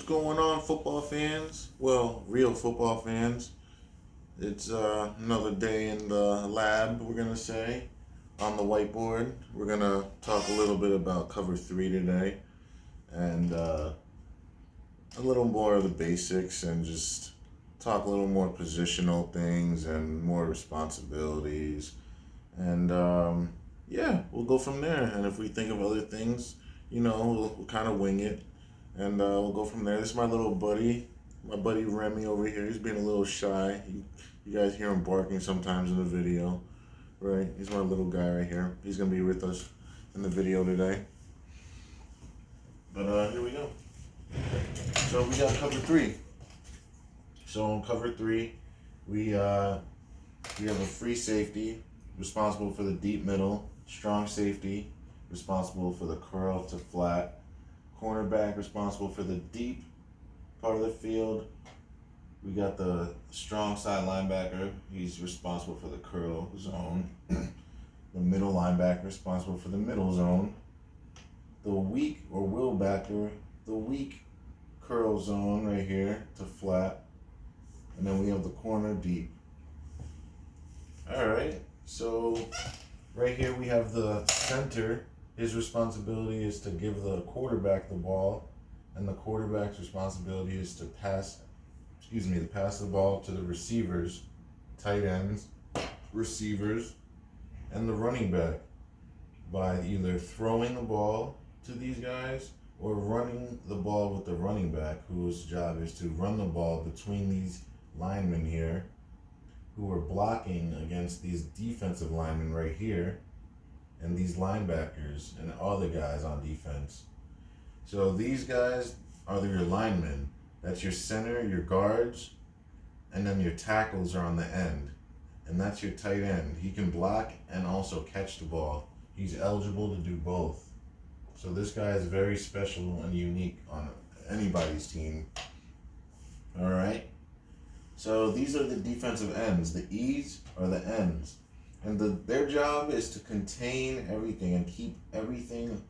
going on, football fans? Well, real football fans. It's another day in the lab, we're going to say, on the whiteboard. We're going to talk a little bit about cover three today and a little more of the basics and just talk a little more positional things and more responsibilities. And yeah, we'll go from there. And if we think of other things, we'll kind of wing it and we'll go from there. This is my buddy Remy over here. He's being a little shy. You guys hear him barking sometimes in the video, right? He's my little guy right here. He's gonna be with us in the video today. But here we go. So we got cover three. So in cover three, we have a free safety responsible for the deep middle, strong safety responsible for the curl to flat, cornerback responsible for the deep part of the field. We got the strong side linebacker. He's responsible for the curl zone. The middle linebacker responsible for the middle zone. The weak or will backer, the weak curl zone right here to flat. And then we have the corner deep. All right. So right here we have the center. His responsibility is to give the quarterback the ball, and the quarterback's responsibility is to pass the ball to the receivers, tight ends, receivers, and the running back by either throwing the ball to these guys or running the ball with the running back, whose job is to run the ball between these linemen here who are blocking against these defensive linemen right here and these linebackers and all the guys on defense. So these guys are your linemen. That's your center, your guards, and then your tackles are on the end. And that's your tight end. He can block and also catch the ball. He's eligible to do both. So this guy is very special and unique on anybody's team. All right? So these are the defensive ends. The E's are the ends. And their job is to contain everything and keep everything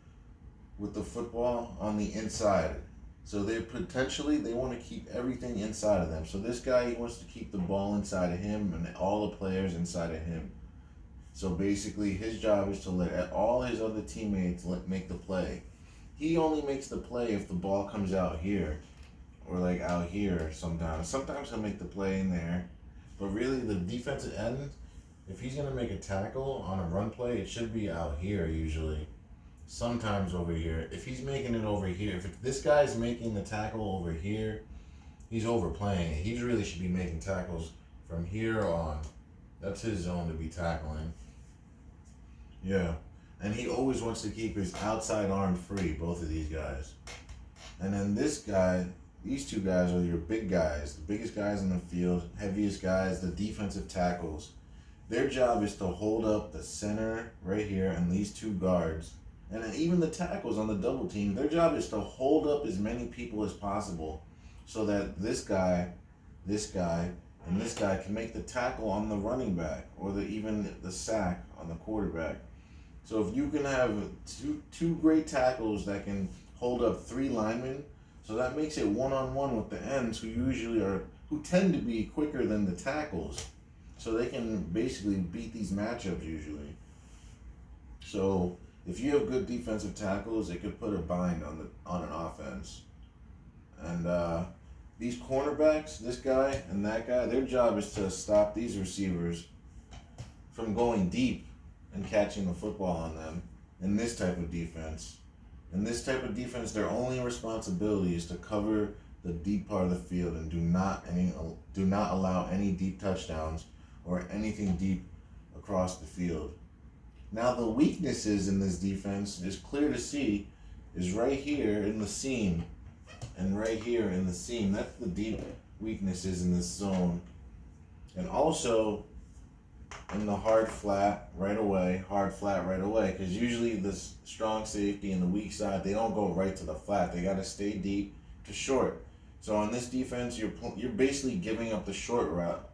with the football on the inside. So they want to keep everything inside of them. So this guy, he wants to keep the ball inside of him and all the players inside of him. So basically his job is to let all his other teammates make the play. He only makes the play if the ball comes out here or like out here sometimes. Sometimes he'll make the play in there. But really the defensive end, if he's going to make a tackle on a run play, it should be out here usually. Sometimes over here. If he's making it over here, if this guy's making the tackle over here, he's overplaying it. He really should be making tackles from here on. That's his zone to be tackling. Yeah. And he always wants to keep his outside arm free, both of these guys. And then this guy, these two guys are your big guys, the biggest guys in the field, heaviest guys, the defensive tackles. Their job is to hold up the center right here and these two guards. And then even the tackles on the double team, their job is to hold up as many people as possible so that this guy, and this guy can make the tackle on the running back or even the sack on the quarterback. So if you can have two great tackles that can hold up three linemen, so that makes it one-on-one with the ends who tend to be quicker than the tackles. So they can basically beat these matchups usually. So if you have good defensive tackles, it could put a bind on an offense. And these cornerbacks, this guy and that guy, their job is to stop these receivers from going deep and catching the football on them in this type of defense. In this type of defense, their only responsibility is to cover the deep part of the field and do not allow any deep touchdowns or anything deep across the field. Now the weaknesses in this defense is clear to see, is right here in the seam and right here in the seam. That's the deep weaknesses in this zone. And also in the hard flat right away, because usually the strong safety and the weak side, they don't go right to the flat. They got to stay deep to short. So on this defense, you're basically giving up the short route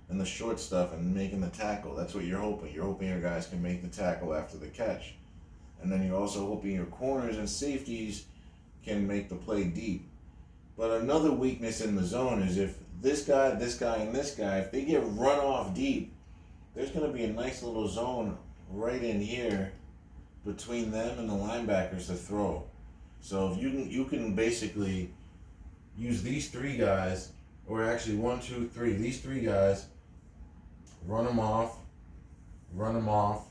and the short stuff and making the tackle. That's what you're hoping. You're hoping your guys can make the tackle after the catch. And then you're also hoping your corners and safeties can make the play deep. But another weakness in the zone is if this guy, and this guy, if they get run off deep, there's going to be a nice little zone right in here between them and the linebackers to throw. So if you can basically use these three guys, or actually 1, 2, 3, these three guys, run them off, run them off,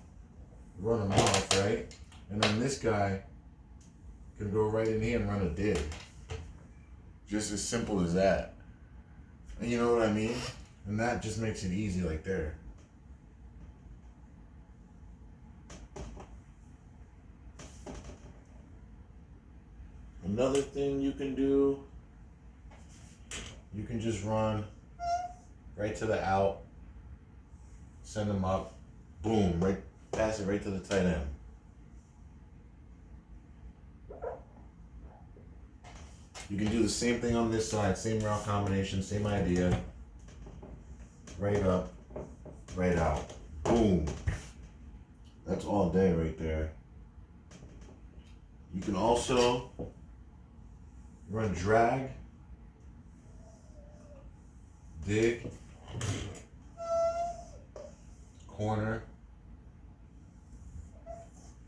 run them off, right? And then this guy can go right in here and run a dig. Just as simple as that. And you know what I mean? And that just makes it easy like there. Another thing you can do, you can just run right to the out, send them up, boom, right, pass it right to the tight end. You can do the same thing on this side, same route combination, same idea. Right up, right out, boom. That's all day right there. You can also run drag, dig, corner,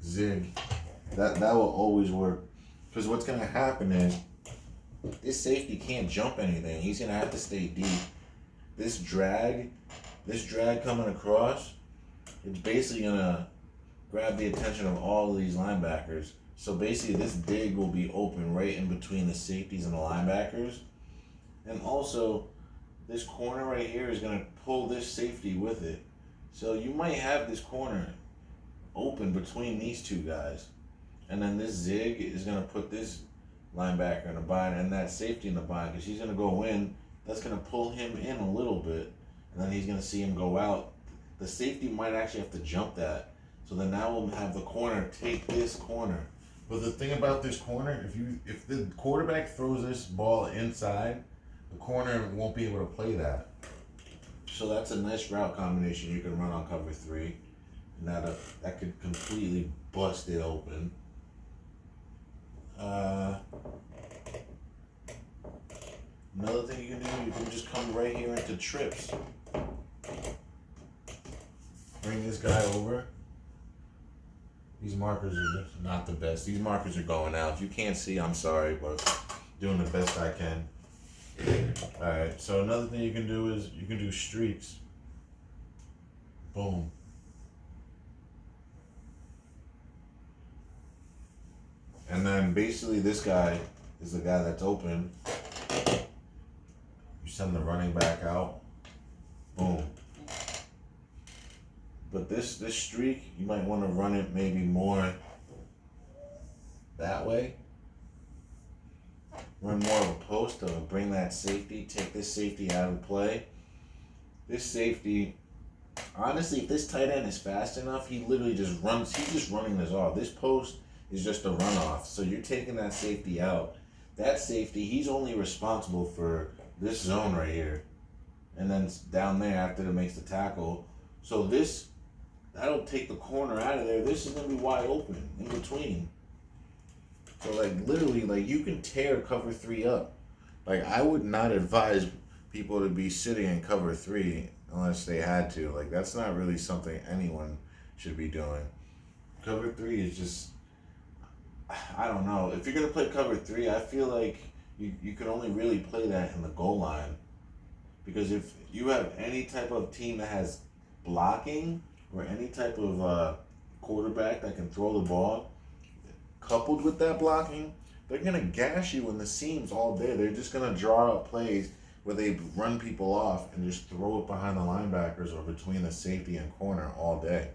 zig. That will always work. Because what's going to happen is this safety can't jump anything. He's going to have to stay deep. This drag coming across, it's basically going to grab the attention of all of these linebackers. So basically this dig will be open right in between the safeties and the linebackers. And also, this corner right here is going to pull this safety with it. So you might have this corner open between these two guys. And then this zig is going to put this linebacker in a bind and that safety in the bind, because he's going to go in. That's going to pull him in a little bit. And then he's going to see him go out. The safety might actually have to jump that. So then now we'll have the corner take this corner. But the thing about this corner, if the quarterback throws this ball inside, the corner won't be able to play that. So that's a nice route combination you can run on cover 3. And that could completely bust it open. Another thing you can do, you can just come right here into trips. Bring this guy over. These markers are just not the best. These markers are going out. If you can't see, I'm sorry, but doing the best I can. Alright, so another thing you can do is you can do streaks. Boom. And then basically this guy is the guy that's open. You send the running back out. Boom. But this streak, you might want to run it maybe more that way. Run more of a post to bring that safety, take this safety out of play. This safety, honestly, if this tight end is fast enough, he literally just runs, he's just running this off. This post is just a runoff. So you're taking that safety out. That safety, he's only responsible for this zone right here. And then down there after it makes the tackle. So that'll take the corner out of there. This is going to be wide open in between. So, literally, you can tear cover 3 up. I would not advise people to be sitting in cover 3 unless they had to. That's not really something anyone should be doing. Cover 3 is just, I don't know. If you're going to play cover 3, I feel like you can only really play that in the goal line. Because if you have any type of team that has blocking or any type of quarterback that can throw the ball, coupled with that blocking, they're going to gash you in the seams all day. They're just going to draw up plays where they run people off and just throw it behind the linebackers or between the safety and corner all day.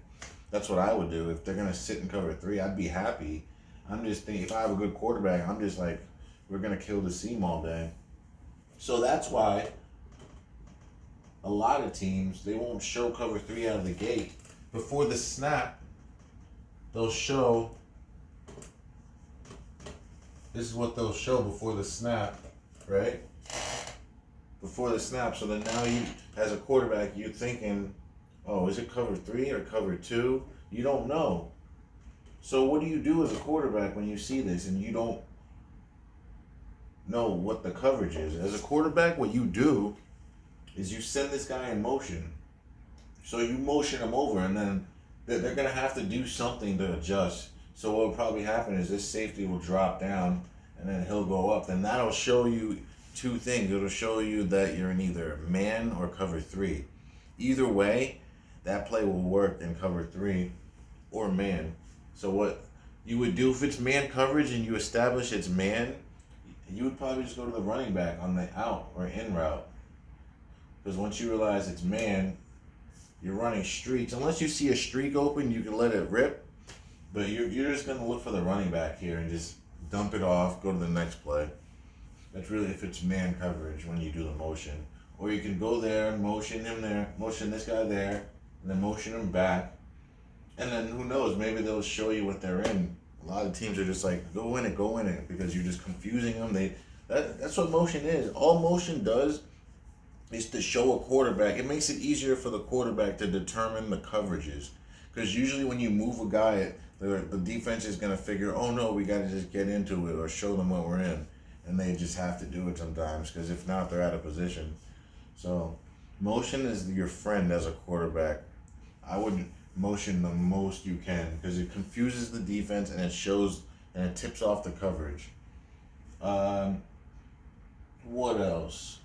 That's what I would do. If they're going to sit in cover 3, I'd be happy. I'm just thinking, if I have a good quarterback, I'm just like, we're going to kill the seam all day. So that's why a lot of teams, they won't show cover 3 out of the gate. Before the snap, they'll show, this is what they'll show before the snap, right? Before the snap. So then now you, as a quarterback, you're thinking, oh, is it cover 3 or cover 2? You don't know. So what do you do as a quarterback when you see this and you don't know what the coverage is. As a quarterback, what you do is you send this guy in motion. So you motion him over, and then they're going to have to do something to adjust. So what will probably happen is this safety will drop down, and then he'll go up. And that'll show you two things. It'll show you that you're in either man or cover three. Either way, that play will work in cover three or man. So what you would do if it's man coverage and you establish it's man, you would probably just go to the running back on the out or in route. Because once you realize it's man, you're running streaks. Unless you see a streak open, you can let it rip. But you're just going to look for the running back here and just dump it off, go to the next play. That's really if it's man coverage when you do the motion. Or you can go there and motion him there, motion this guy there, and then motion him back. And then who knows, maybe they'll show you what they're in. A lot of teams are just like, go in it, because you're just confusing them. That's what motion is. All motion does is to show a quarterback. It makes it easier for the quarterback to determine the coverages. Because usually when you move a guy, the defense is going to figure, oh no, we got to just get into it or show them what we're in. And they just have to do it sometimes, because if not, they're out of position. So motion is your friend as a quarterback. I would motion the most you can, because it confuses the defense and it shows and it tips off the coverage. What else?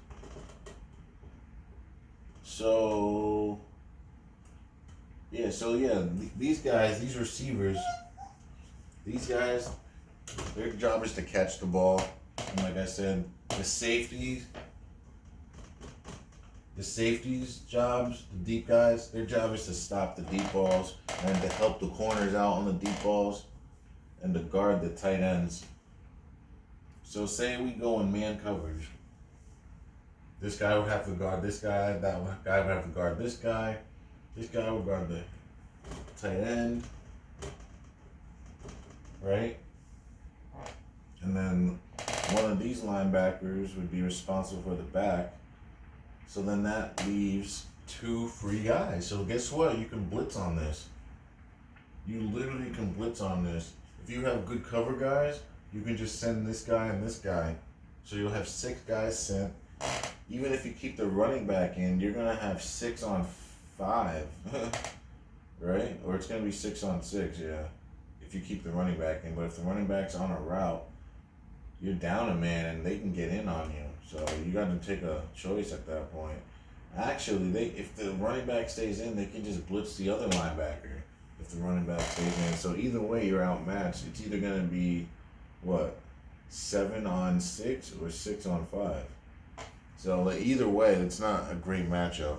So these guys, these receivers, these guys, their job is to catch the ball. And like I said, the safeties jobs, the deep guys, their job is to stop the deep balls and to help the corners out on the deep balls and to guard the tight ends. So say we go in man coverage. This guy would have to guard this guy, that guy would have to guard this guy would guard the tight end, right? And then one of these linebackers would be responsible for the back. So then that leaves two free guys. So guess what? You can blitz on this. You literally can blitz on this. If you have good cover guys, you can just send this guy and this guy. So you'll have 6 guys sent. Even if you keep the running back in, you're going to have 6 on 5. Right? Or it's going to be 6 on 6, yeah. If you keep the running back in. But if the running back's on a route, you're down a man and they can get in on you. So you got to take a choice at that point. Actually, if the running back stays in, they can just blitz the other linebacker if the running back stays in. So either way, you're outmatched. It's either going to be, 7 on 6 or 6 on 5. So either way, it's not a great matchup.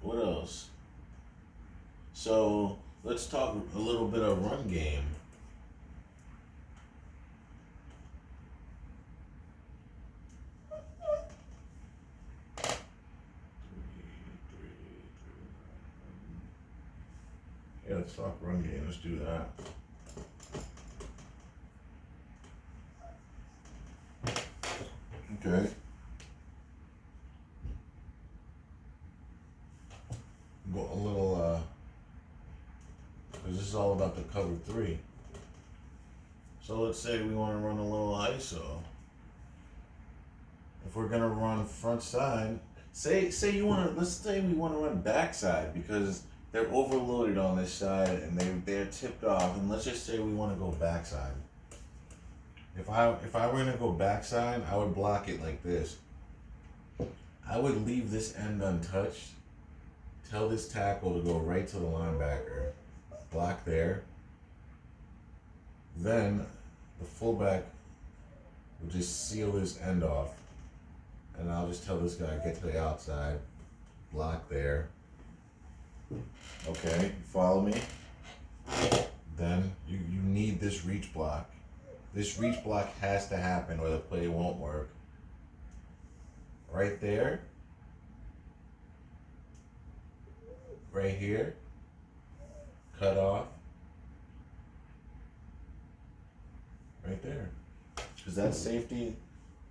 What else? So let's talk a little bit of run game. Yeah, let's talk run game. Let's do that. Okay. Go a little, because this is all about the cover 3. So let's say we want to run a little ISO. If we're gonna run front side, let's say we want to run backside because they're overloaded on this side and they're tipped off, and let's just say we want to go backside. If I were gonna go backside, I would block it like this. I would leave this end untouched. Tell this tackle to go right to the linebacker. Block there. Then the fullback will just seal this end off. And I'll just tell this guy, get to the outside. Block there. Okay, follow me? Then you need this reach block. This reach block has to happen or the play won't work. Right there. Right here. Cut off. Right there. Because that safety,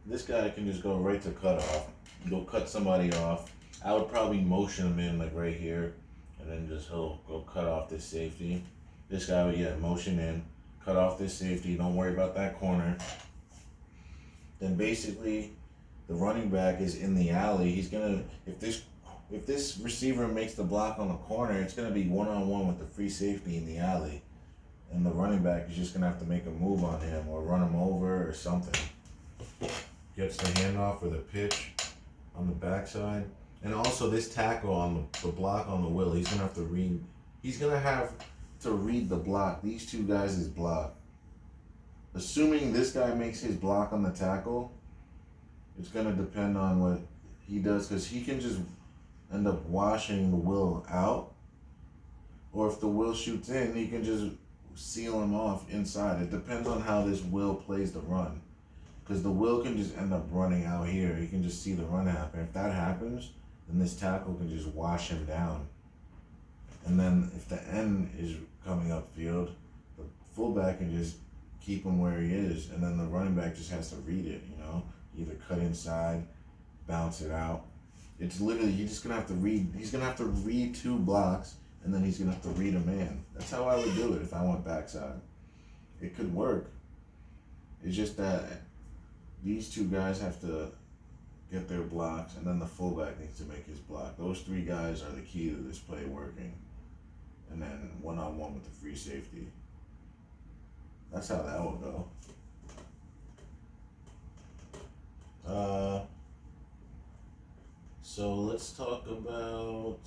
this guy can just go right to cut off. Go cut somebody off. I would probably motion him in like right here. And then just he'll go cut off this safety. This guy would motion in, cut off this safety. Don't worry about that corner. Then basically, the running back is in the alley. He's gonna if this receiver makes the block on the corner, it's gonna be 1-on-1 with the free safety in the alley, and the running back is just gonna have to make a move on him or run him over or something. Gets the handoff or the pitch on the backside, and also this tackle on the block on the will. He's gonna have to read. He's gonna have to read the block. These two guys' block. Assuming this guy makes his block on the tackle, it's gonna depend on what he does, because he can just end up washing the will out, or if the will shoots in, he can just seal him off inside. It depends on how this will plays the run, because the will can just end up running out here. He can just see the run happen. If that happens, then this tackle can just wash him down. And then if the end is coming upfield, the fullback can just keep him where he is, and then the running back just has to read it, either cut inside, bounce it out. It's literally, you're just gonna have to read. He's gonna have to read two blocks, and then he's gonna have to read a man. That's how I would do it if I went backside. It could work. It's just that these two guys have to get their blocks, and then the fullback needs to make his block. Those three guys are the key to this play working. And then 1-on-1 with the free safety. That's how that would go. So let's talk about,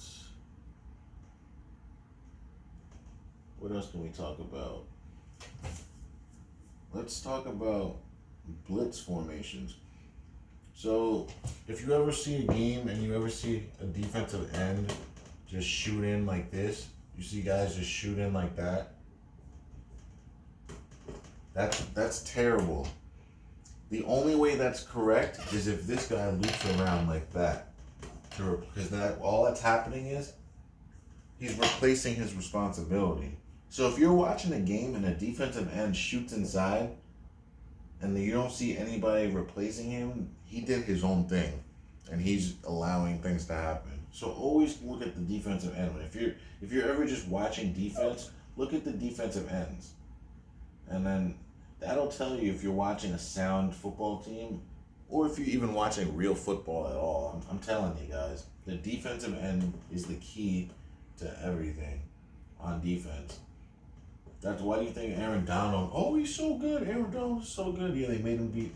what else can we talk about? Let's talk about blitz formations. So if you ever see a game and you ever see a defensive end just shoot in like this, you see guys just shoot in like that, that's terrible. The only way that's correct is if this guy loops around like that. Because all that's happening is he's replacing his responsibility. So if you're watching a game and a defensive end shoots inside and you don't see anybody replacing him, he did his own thing and he's allowing things to happen. So always look at the defensive end. If you're ever just watching defense, look at the defensive ends. And then that'll tell you if you're watching a sound football team or if you're even watching real football at all. I'm telling you guys, the defensive end is the key to everything on defense. That's why do you think Aaron Donald, he's so good. Aaron Donald's so good. Yeah, they made him be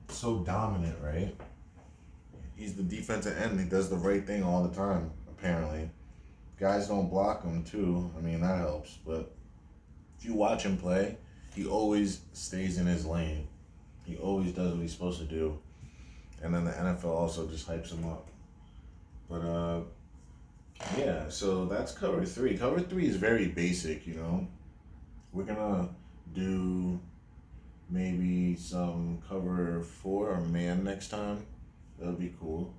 so dominant, right? He's the defensive end. He does the right thing all the time, apparently. Guys don't block him, too. I mean, that helps. But if you watch him play, he always stays in his lane. He always does what he's supposed to do. And then the NFL also just hypes him up. But, yeah, so that's cover 3. Cover 3 is very basic, We're going to do maybe some cover 4 or man next time. That'll be cool.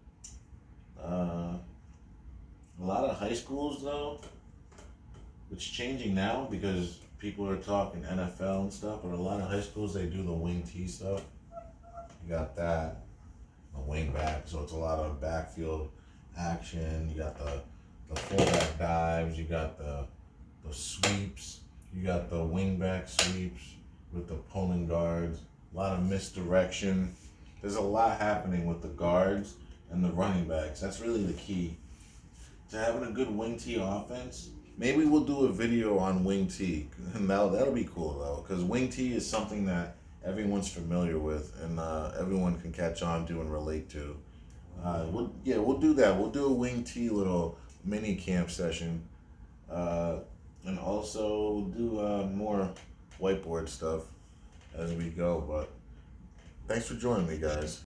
A lot of high schools, though, it's changing now because people are talking NFL and stuff, but a lot of high schools, they do the wing T stuff. You got that, the wing back, so it's a lot of backfield action. You got the fullback dives, you got the sweeps, you got the wing back sweeps with the pulling guards, a lot of misdirection. There's a lot happening with the guards and the running backs. That's really the key to having a good wing T offense. Maybe we'll do a video on wing T, and that'll be cool though, because wing T is something that everyone's familiar with and everyone can catch on to and relate to. We'll do that. We'll do a wing T little mini camp session, and also do more whiteboard stuff as we go. But thanks for joining me, guys.